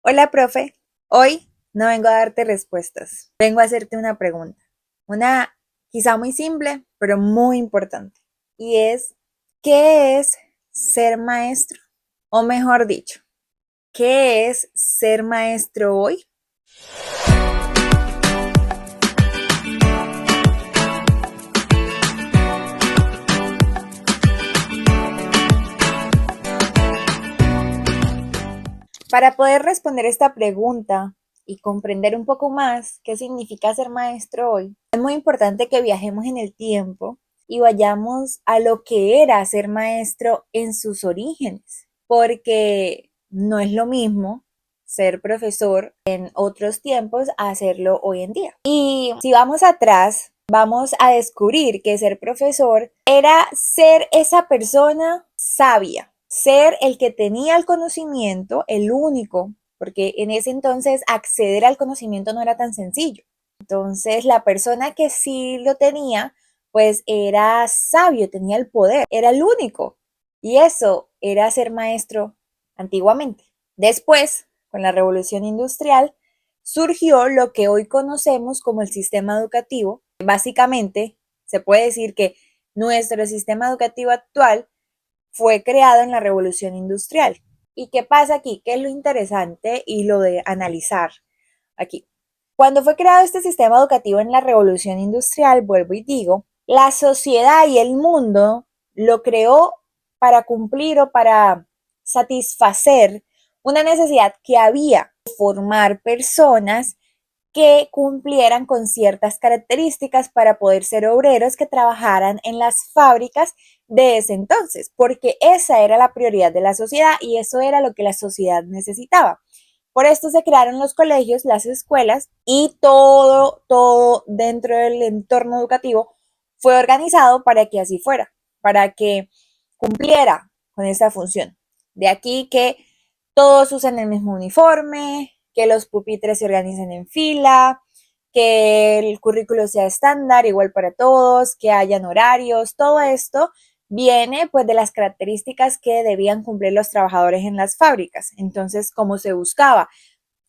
Hola, profe. Hoy no vengo a darte respuestas. Vengo a hacerte una pregunta. Una quizá muy simple, pero muy importante. Y es, ¿qué es ser maestro? O mejor dicho, ¿qué es ser maestro hoy? Para poder responder esta pregunta y comprender un poco más qué significa ser maestro hoy, es muy importante que viajemos en el tiempo y vayamos a lo que era ser maestro en sus orígenes, porque no es lo mismo ser profesor en otros tiempos a hacerlo hoy en día. Y si vamos atrás, vamos a descubrir que ser profesor era ser esa persona sabia, ser el que tenía el conocimiento, el único, porque en ese entonces acceder al conocimiento no era tan sencillo. Entonces, la persona que sí lo tenía, pues era sabio, tenía el poder, era el único. Y eso era ser maestro antiguamente. Después, con la revolución industrial, surgió lo que hoy conocemos como el sistema educativo. Básicamente, se puede decir que nuestro sistema educativo actual fue creado en la revolución industrial. ¿Y qué pasa aquí? ¿Qué es lo interesante y lo de analizar aquí? Cuando fue creado este sistema educativo en la revolución industrial, vuelvo y digo, la sociedad y el mundo lo creó para cumplir o para satisfacer una necesidad que había de formar personas que cumplieran con ciertas características para poder ser obreros que trabajaran en las fábricas de ese entonces, porque esa era la prioridad de la sociedad y eso era lo que la sociedad necesitaba. Por esto se crearon los colegios, las escuelas y todo dentro del entorno educativo fue organizado para que así fuera, para que cumpliera con esta función. De aquí que todos usen el mismo uniforme, que los pupitres se organicen en fila, que el currículo sea estándar, igual para todos, que hayan horarios, todo esto viene pues de las características que debían cumplir los trabajadores en las fábricas. Entonces, como se buscaba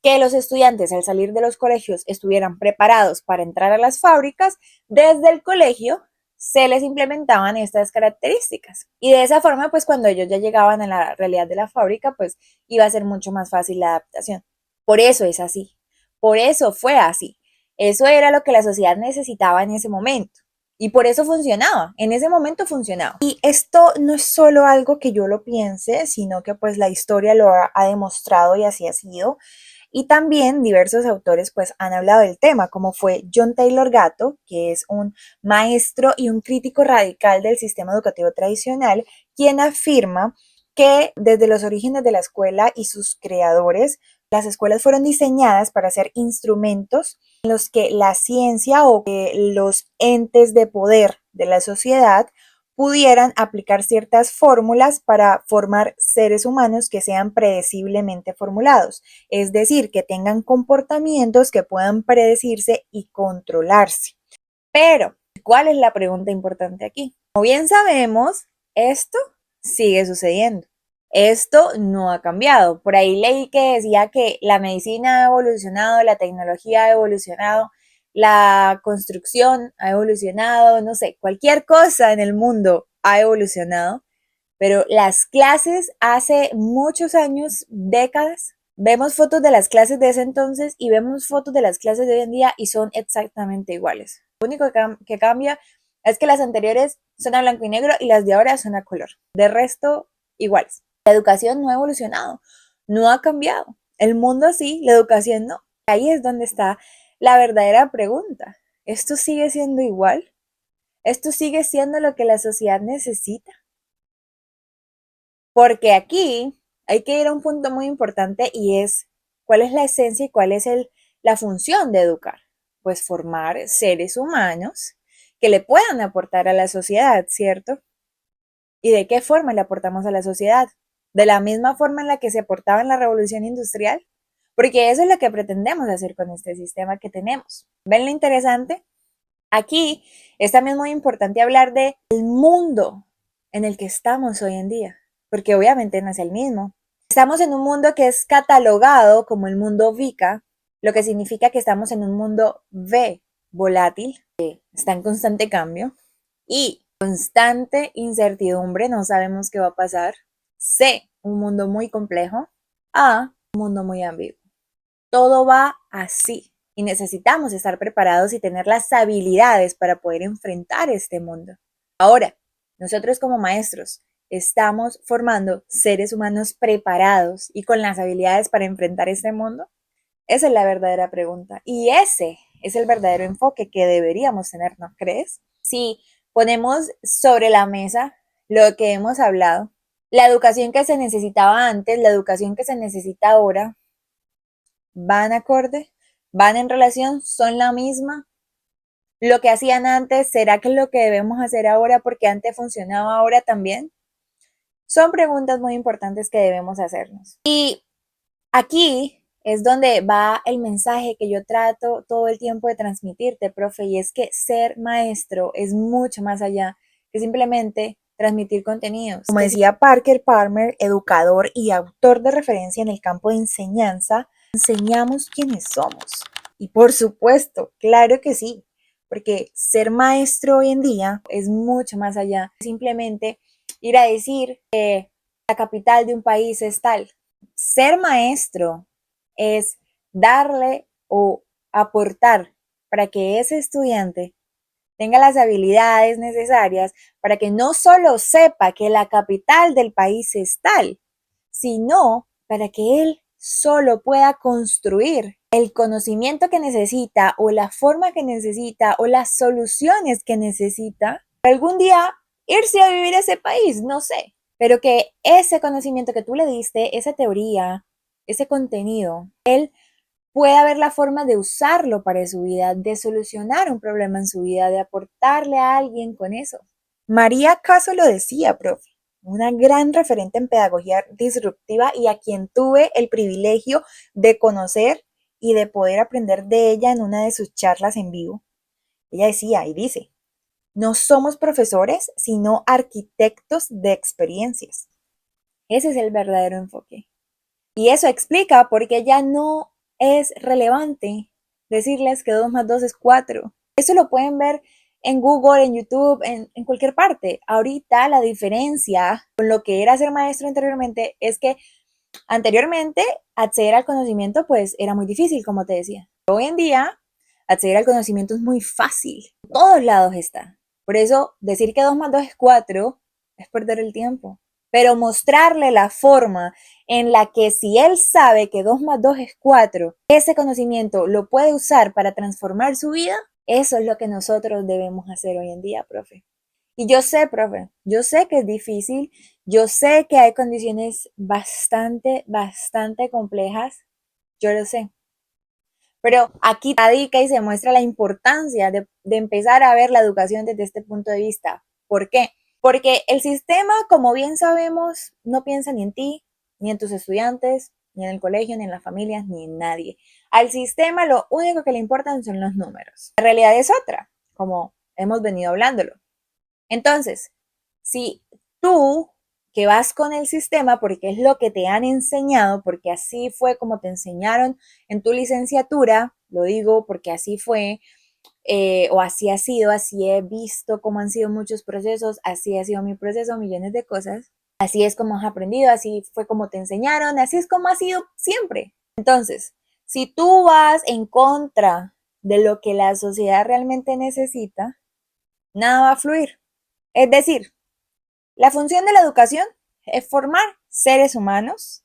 que los estudiantes al salir de los colegios estuvieran preparados para entrar a las fábricas, desde el colegio se les implementaban estas características. Y de esa forma, pues cuando ellos ya llegaban a la realidad de la fábrica, pues iba a ser mucho más fácil la adaptación. Por eso es así. Por eso fue así. Eso era lo que la sociedad necesitaba en ese momento. Y por eso funcionaba, en ese momento funcionaba. Y esto no es solo algo que yo lo piense, sino que pues la historia lo ha demostrado y así ha sido. Y también diversos autores pues han hablado del tema, como fue John Taylor Gatto, que es un maestro y un crítico radical del sistema educativo tradicional, quien afirma que desde los orígenes de la escuela y sus creadores, las escuelas fueron diseñadas para ser instrumentos en los que la ciencia o los entes de poder de la sociedad pudieran aplicar ciertas fórmulas para formar seres humanos que sean predeciblemente formulados, es decir, que tengan comportamientos que puedan predecirse y controlarse. Pero, ¿cuál es la pregunta importante aquí? Como bien sabemos, esto sigue sucediendo. Esto no ha cambiado. Por ahí leí que decía que la medicina ha evolucionado, la tecnología ha evolucionado, la construcción ha evolucionado, no sé, cualquier cosa en el mundo ha evolucionado, pero las clases hace muchos años, décadas, vemos fotos de las clases de ese entonces y vemos fotos de las clases de hoy en día y son exactamente iguales. Lo único que cambia es que las anteriores son a blanco y negro y las de ahora son a color. De resto, iguales. La educación no ha evolucionado, no ha cambiado. El mundo sí, la educación no. Ahí es donde está la verdadera pregunta. ¿Esto sigue siendo igual? ¿Esto sigue siendo lo que la sociedad necesita? Porque aquí hay que ir a un punto muy importante y es cuál es la esencia y cuál es la función de educar. Pues formar seres humanos que le puedan aportar a la sociedad, ¿cierto? ¿Y de qué forma le aportamos a la sociedad? De la misma forma en la que se aportaba en la revolución industrial, porque eso es lo que pretendemos hacer con este sistema que tenemos. ¿Ven lo interesante? Aquí es también muy importante hablar del mundo en el que estamos hoy en día, porque obviamente no es el mismo. Estamos en un mundo que es catalogado como el mundo VICA, lo que significa que estamos en un mundo V, volátil, que está en constante cambio, y constante incertidumbre, no sabemos qué va a pasar. C, un mundo muy complejo. A, un mundo muy ambiguo. Todo va así y necesitamos estar preparados y tener las habilidades para poder enfrentar este mundo. Ahora, nosotros como maestros estamos formando seres humanos preparados y con las habilidades para enfrentar este mundo. Esa es la verdadera pregunta y ese es el verdadero enfoque que deberíamos tener, ¿no crees? Si ponemos sobre la mesa lo que hemos hablado, la educación que se necesitaba antes, la educación que se necesita ahora, ¿van acorde? ¿Van en relación? ¿Son la misma? ¿Lo que hacían antes, será que es lo que debemos hacer ahora porque antes funcionaba ahora también? Son preguntas muy importantes que debemos hacernos. Y aquí es donde va el mensaje que yo trato todo el tiempo de transmitirte, profe, y es que ser maestro es mucho más allá que simplemente transmitir contenidos. Como decía Parker Palmer, educador y autor de referencia en el campo de enseñanza, enseñamos quiénes somos. Y por supuesto, claro que sí, porque ser maestro hoy en día es mucho más allá. Simplemente ir a decir que la capital de un país es tal. Ser maestro es darle o aportar para que ese estudiante tenga las habilidades necesarias para que no solo sepa que la capital del país es tal, sino para que él solo pueda construir el conocimiento que necesita o la forma que necesita o las soluciones que necesita para algún día irse a vivir a ese país, no sé, pero que ese conocimiento que tú le diste, esa teoría, ese contenido, él pueda ver la forma de usarlo para su vida, de solucionar un problema en su vida, de aportarle a alguien con eso. María Caso lo decía, profe, una gran referente en pedagogía disruptiva y a quien tuve el privilegio de conocer y de poder aprender de ella en una de sus charlas en vivo. Ella decía y dice, no somos profesores, sino arquitectos de experiencias. Ese es el verdadero enfoque. Y eso explica por qué ya no es relevante decirles que 2 más 2 es 4. Eso lo pueden ver en Google, en YouTube, en cualquier parte. Ahorita la diferencia con lo que era ser maestro anteriormente es que anteriormente acceder al conocimiento pues era muy difícil, como te decía. Hoy en día acceder al conocimiento es muy fácil. En todos lados está. Por eso decir que 2 más 2 es 4 es perder el tiempo. Pero mostrarle la forma en la que si él sabe que 2 más 2 es 4, ese conocimiento lo puede usar para transformar su vida, eso es lo que nosotros debemos hacer hoy en día, profe. Y yo sé, profe, yo sé que es difícil, yo sé que hay condiciones bastante complejas, yo lo sé. Pero aquí radica y se muestra la importancia de empezar a ver la educación desde este punto de vista. ¿Por qué? Porque el sistema, como bien sabemos, no piensa ni en ti, ni en tus estudiantes, ni en el colegio, ni en las familias, ni en nadie. Al sistema lo único que le importan son los números. La realidad es otra, como hemos venido hablándolo. Entonces, si tú que vas con el sistema porque es lo que te han enseñado, porque así fue como te enseñaron en tu licenciatura, lo digo porque así fue, o así ha sido, así he visto cómo han sido muchos procesos, así ha sido mi proceso, millones de cosas, así es como has aprendido, así fue como te enseñaron, así es como ha sido siempre. Entonces, si tú vas en contra de lo que la sociedad realmente necesita, nada va a fluir. Es decir, la función de la educación es formar seres humanos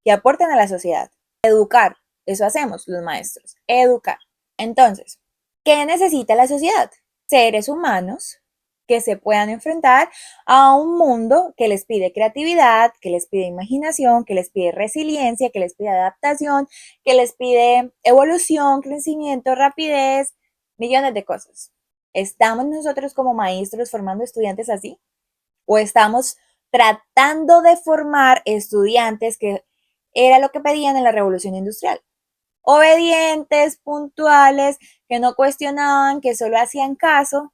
que aporten a la sociedad. Educar, eso hacemos los maestros, educar. Entonces, ¿qué necesita la sociedad? Seres humanos que se puedan enfrentar a un mundo que les pide creatividad, que les pide imaginación, que les pide resiliencia, que les pide adaptación, que les pide evolución, crecimiento, rapidez, millones de cosas. ¿Estamos nosotros como maestros formando estudiantes así? ¿O estamos tratando de formar estudiantes que era lo que pedían en la revolución industrial? Obedientes, puntuales, que no cuestionaban, que solo hacían caso,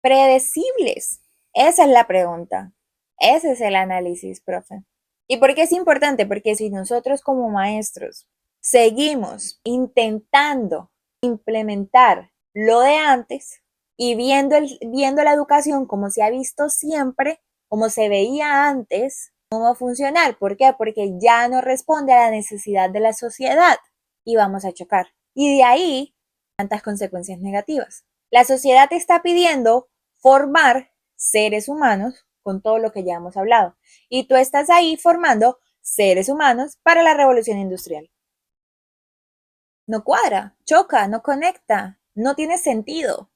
predecibles. Esa es la pregunta. Ese es el análisis, profe. ¿Y por qué es importante? Porque si nosotros como maestros seguimos intentando implementar lo de antes y viendo la educación como se ha visto siempre, como se veía antes, no va a funcionar. ¿Por qué? Porque ya no responde a la necesidad de la sociedad y vamos a chocar. Y de ahí tantas consecuencias negativas. La sociedad te está pidiendo formar seres humanos con todo lo que ya hemos hablado. Y tú estás ahí formando seres humanos para la revolución industrial. No cuadra, choca, no conecta, no tiene sentido.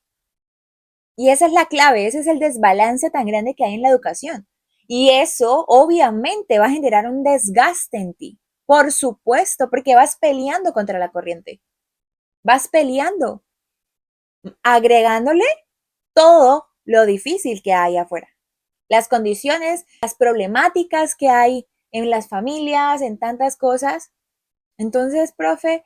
Y esa es la clave, ese es el desbalance tan grande que hay en la educación. Y eso obviamente va a generar un desgaste en ti. Por supuesto, porque vas peleando contra la corriente. Vas peleando, agregándole todo lo difícil que hay afuera. Las condiciones, las problemáticas que hay en las familias, en tantas cosas. Entonces, profe,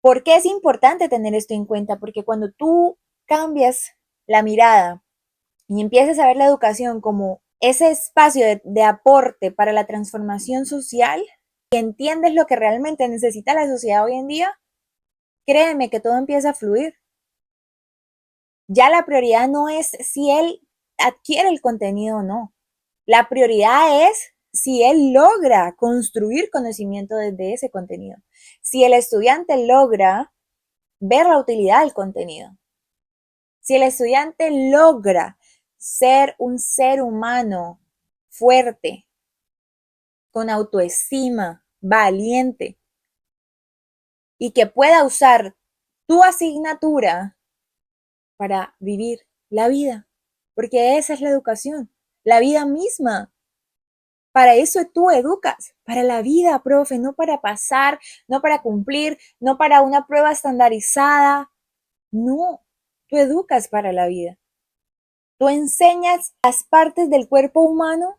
¿por qué es importante tener esto en cuenta? Porque cuando tú cambias la mirada y empiezas a ver la educación como ese espacio de aporte para la transformación social y entiendes lo que realmente necesita la sociedad hoy en día, créeme que todo empieza a fluir. Ya la prioridad no es si él adquiere el contenido o no. La prioridad es si él logra construir conocimiento desde ese contenido. Si el estudiante logra ver la utilidad del contenido. Si el estudiante logra ser un ser humano fuerte, con autoestima, valiente y que pueda usar tu asignatura para vivir la vida, porque esa es la educación, la vida misma. Para eso tú educas, para la vida, profe, no para pasar, no para cumplir, no para una prueba estandarizada. No, tú educas para la vida. Tú enseñas las partes del cuerpo humano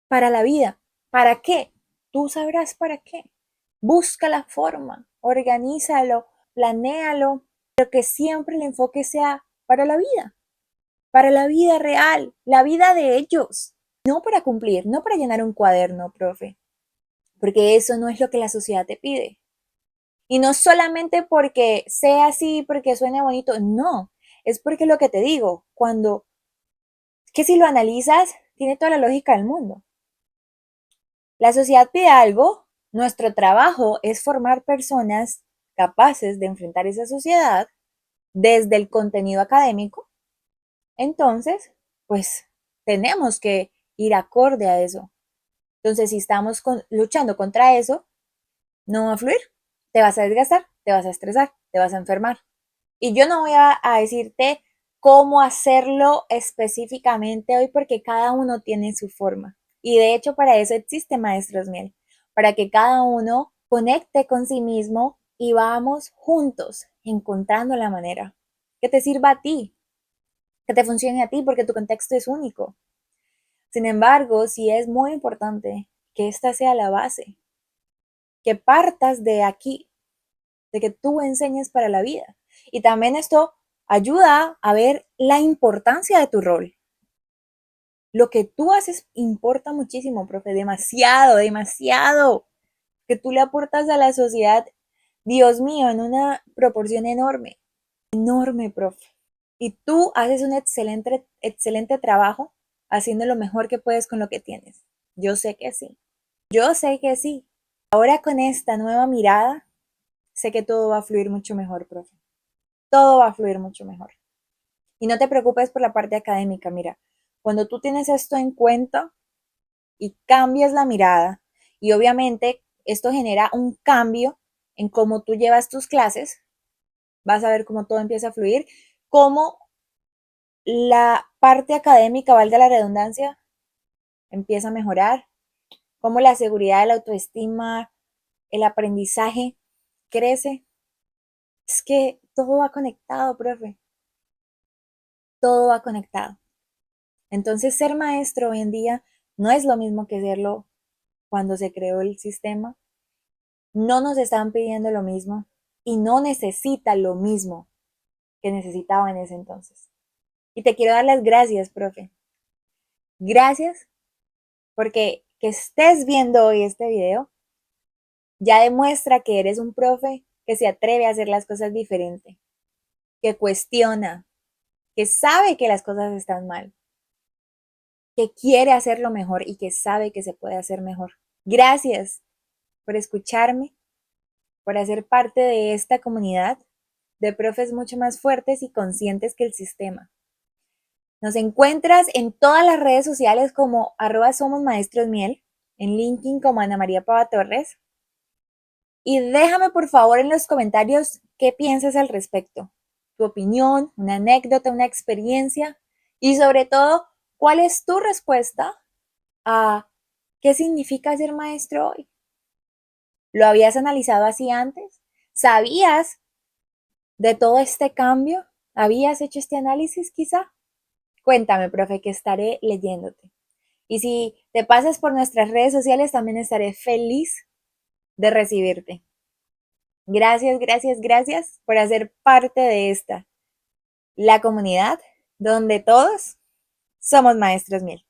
para la vida. ¿Para qué? Tú sabrás para qué. Busca la forma, organízalo, planéalo, pero que siempre el enfoque sea para la vida real, la vida de ellos. No para cumplir, no para llenar un cuaderno, profe, porque eso no es lo que la sociedad te pide. Y no solamente porque sea así, porque suene bonito, no, es porque lo que te digo, cuando, que si lo analizas, tiene toda la lógica del mundo. La sociedad pide algo, nuestro trabajo es formar personas capaces de enfrentar esa sociedad desde el contenido académico. Entonces, pues tenemos que ir acorde a eso. Entonces, si estamos luchando contra eso, no va a fluir. Te vas a desgastar, te vas a estresar, te vas a enfermar. Y yo no voy a decirte cómo hacerlo específicamente hoy porque cada uno tiene su forma. Y de hecho para eso existe Maestros Miel, para que cada uno conecte con sí mismo y vamos juntos encontrando la manera que te sirva a ti, que te funcione a ti porque tu contexto es único. Sin embargo, sí es muy importante que esta sea la base, que partas de aquí, de que tú enseñes para la vida. Y también esto ayuda a ver la importancia de tu rol. Lo que tú haces importa muchísimo, profe, demasiado, demasiado. Que tú le aportas a la sociedad, Dios mío, en una proporción enorme, enorme, profe. Y tú haces un excelente, excelente trabajo haciendo lo mejor que puedes con lo que tienes. Yo sé que sí. Yo sé que sí. Ahora con esta nueva mirada, sé que todo va a fluir mucho mejor, profe. Todo va a fluir mucho mejor. Y no te preocupes por la parte académica, mira, cuando tú tienes esto en cuenta y cambias la mirada, y obviamente esto genera un cambio en cómo tú llevas tus clases, vas a ver cómo todo empieza a fluir, cómo la parte académica, valga la redundancia, empieza a mejorar, cómo la seguridad, la autoestima, el aprendizaje crece. Es que todo va conectado, profe. Todo va conectado. Entonces, ser maestro hoy en día no es lo mismo que serlo cuando se creó el sistema. No nos están pidiendo lo mismo y no necesita lo mismo que necesitaba en ese entonces. Y te quiero dar las gracias, profe. Gracias porque que estés viendo hoy este video ya demuestra que eres un profe que se atreve a hacer las cosas diferente, que cuestiona, que sabe que las cosas están mal, que quiere hacerlo mejor y que sabe que se puede hacer mejor. Gracias por escucharme, por hacer parte de esta comunidad de profes mucho más fuertes y conscientes que el sistema. Nos encuentras en todas las redes sociales como @somosmaestrosmiel, en LinkedIn como Ana María Pava Torres. Y déjame por favor en los comentarios qué piensas al respecto. Tu opinión, una anécdota, una experiencia y sobre todo, ¿cuál es tu respuesta a qué significa ser maestro hoy? ¿Lo habías analizado así antes? ¿Sabías de todo este cambio? ¿Habías hecho este análisis quizá? Cuéntame, profe, que estaré leyéndote. Y si te pasas por nuestras redes sociales, también estaré feliz de recibirte. Gracias, gracias, gracias por hacer parte de esta, la comunidad donde todos somos maestros miel.